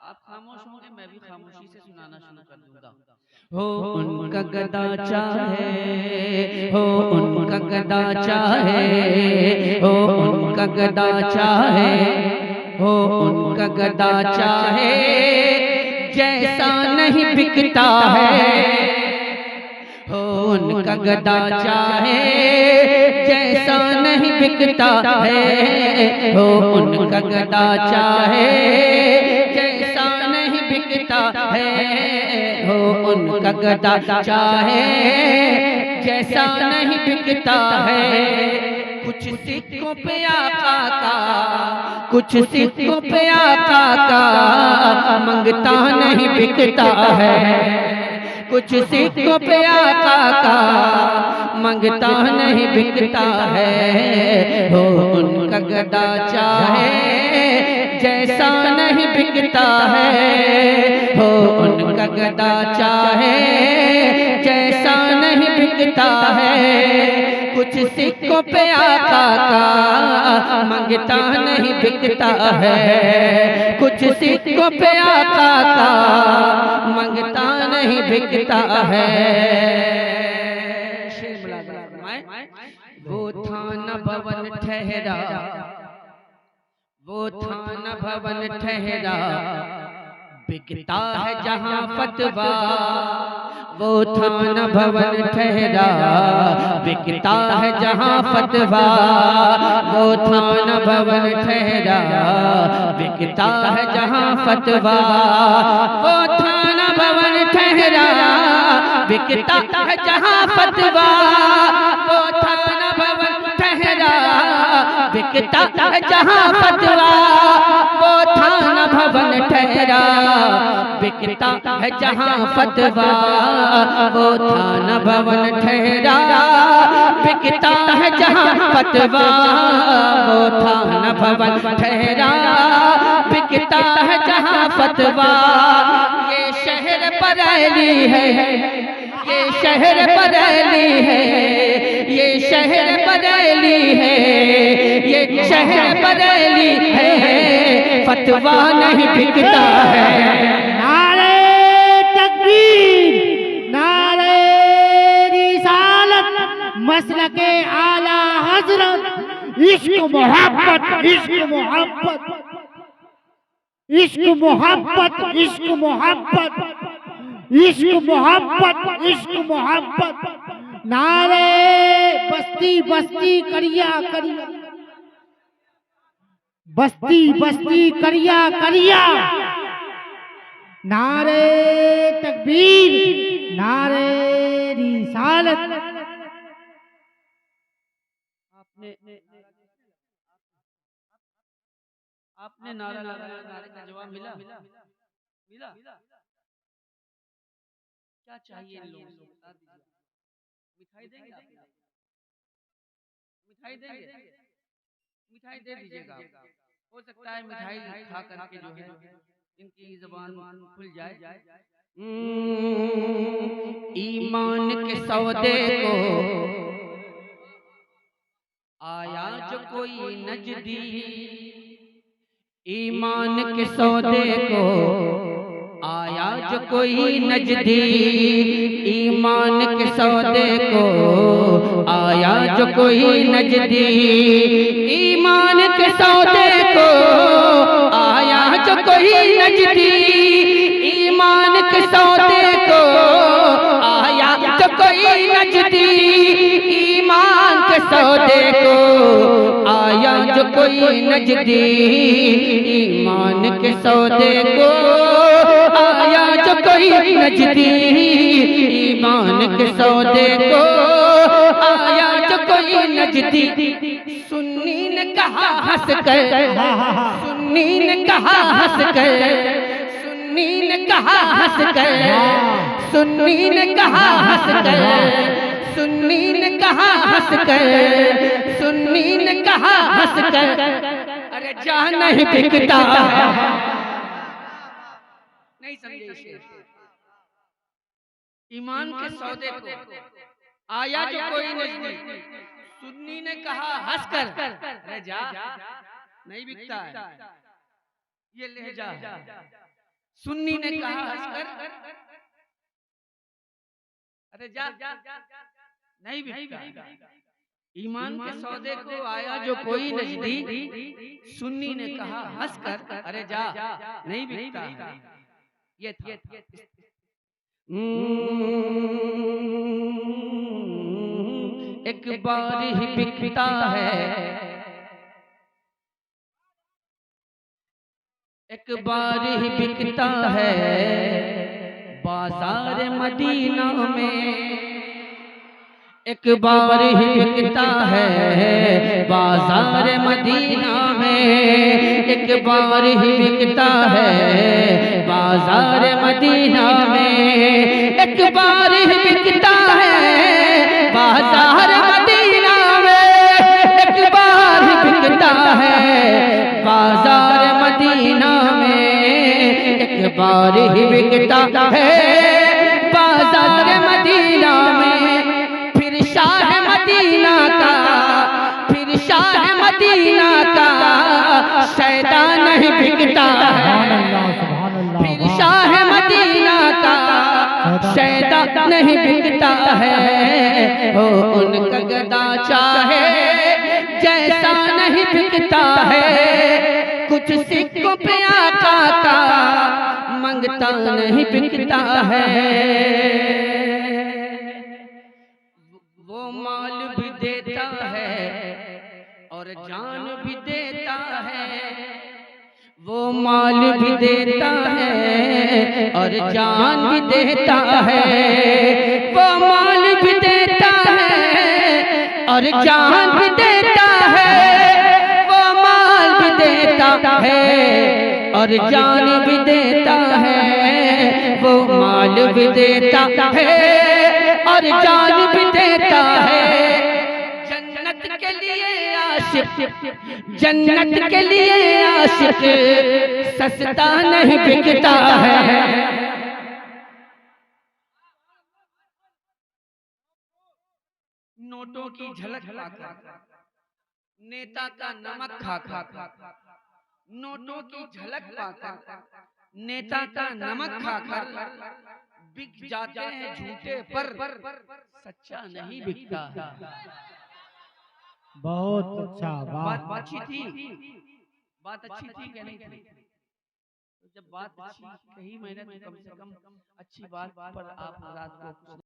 आप खामोश होंगे, मैं भी खामोशी से सुनाना शुरू कर दूंगा। हो उनका गदा चाहे, हो उनका गदा चाहे, हो उनका गदा चाहे, हो उनका गदा चाहे, जैसा नहीं बिकता है। हो उनका गदा चाहे, जैसा नहीं बिकता है। हो उनका गदा चाहे, जैसा नहीं बिकता है। हो उनका गदा चाहे, जैसा नहीं बिकता है। कुछ सिक्कों पे आका का, कुछ सिक्कों पे आका का मंगता नहीं बिकता है। कुछ सिक्कों पे आका का मंगता नहीं बिकता है। हो उनका गदा चाहे, जैसा नहीं बिकता है। हो उनका गदा चाहे, जैसा नहीं बिकता है। कुछ सिक्कों पे आका का मंगता नहीं बिकता है। कुछ सिक्कों पे आका का मंगता नहीं बिकता है। वो थाना भवन ठहरा, वो थाना भवन ठहरा, बिकता है जहाँ फतवा। वो थाना भवन ठहरा, बिकता है जहाँ फतवा। वो थाना भवन ठहरा, बिकता है जहाँ फतवा। वो थाना भवन ठहरा, बिकता है जहाँ फतवा। वो थाना भवन ठहरा, बिकता है जहाँ फतवा। वो थाना भवन ठहरा, बिकता है जहाँ फतवा। वो थाना भवन ठहरा, बिकता है जहाँ फतवा। वो थाना भवन ठहरा, बिकता है जहाँ फतवा। ये शहर बरेली है, ये शहर बरेली है, ये शहर बरेली है, ये शहर बरेली है। फतवा नहीं बिकता है। नारे तकबीर, नारे रिसालत, मसलके आला हजरत। इश्क मोहब्बत, इश्क मोहब्बत, इश्क मोहब्बत, इश्क मोहब्बत, इश्क मोहब्बत, इश्क मोहब्बत। नारे बस्ती बस्ती करिया करिया, बस्ती बस्ती करिया करिया। नारे तकबीर, नारे रिसालत। आपने नारा लगाया, नारे का जवाब मिला मिला। क्या चाहिए इन लोगों को, बता दीजिए। मिठाई देंगे आप? मिठाई देंगे? मिठाई दे दीजिएगा। हो सकता है मिठाई खा करके जो है इनकी जुबान खुल जाए। ईमान के सौदे को आया जो कोई नजदी, ईमान के सौदे को आया जो कोई नजदी। ईमान के सौदे को आया जो कोई नजदी। ईमान के सौदे को आया जो कोई नजदी। ईमान के सौदे को आया जो कोई नजदी। ईमान के सौदे को आया जो कोई नजदी। ईमान के सौदे को आया जो कोई नजदी। ईमान के सौदे को आया जो कोई नजदी। सुन्नी ने कहा हंस कर, सुन्नी ने कहा हंस कर, सुन्नी ने कहा हंस कर, सुन्नी ने कहा हंस कर, सुन्नी ने कहा हंस कर, सुन्नी ने कहा हंस कर, अरे जा नहीं बिकता। नहीं समझे शेर। ईमान के सौदे को आया जो कोई नजदी। सुन्नी ने कहा हंस कर, अरे जा नहीं बिकता है। ये लहजा है। सुन्नी ने कहा हंसकर, अरे जा नहीं बिकता। ईमान के सौदे को आया जो कोई नजदीक, सुन्नी ने कहा हंसकर, अरे जा नहीं बिकता। ये था। एक बार ही बिकता है, एक बार ही बिकता है बाजार मदीना में, एक बार ही बिकता है बाजार मदीना में, एक बार ही बिकता है बाजार मदीना में, एक बार ही बिकता है बाजार मदीना में, एक बार ही बिकता है बाजार मदीना में, एक बार ही बिकता है बाजार मदीना में। फिर शाह मदीना का, फिर शाह मदीना का शैदा नहीं बिकता है, फिर शाह मदीना का शैदा नहीं बिकता है। हो उनका गदा चाहे जैसा नहीं बिकता है, कुछ सिक्कों पे आका का मंगता नहीं बिकता है। वो माल भी देता है और जान भी देता है, वो माल भी देता है और जान भी देता है, वो माल भी देता है और जान भी देता है, वो माल भी देता है और जान भी देता है, वो माल भी देता है और जान भी देता है। जन्नत के लिए आशिक, जन्नत के लिए आशिक सस्ता नहीं बिकता है। नोटों की झलक पाकर, नेता का नमक खाकर, नोटों की झलक पाकर, नेता का नमक खाकर बिक जाते हैं झूठे पर, सच्चा नहीं बिकता। बहुत अच्छा, बात वाह। अच्छी थी, बात अच्छी थी कि नहीं थी? तो जब बात अच्छी कही मैंने तो कम से कम अच्छी बात पर आप रात को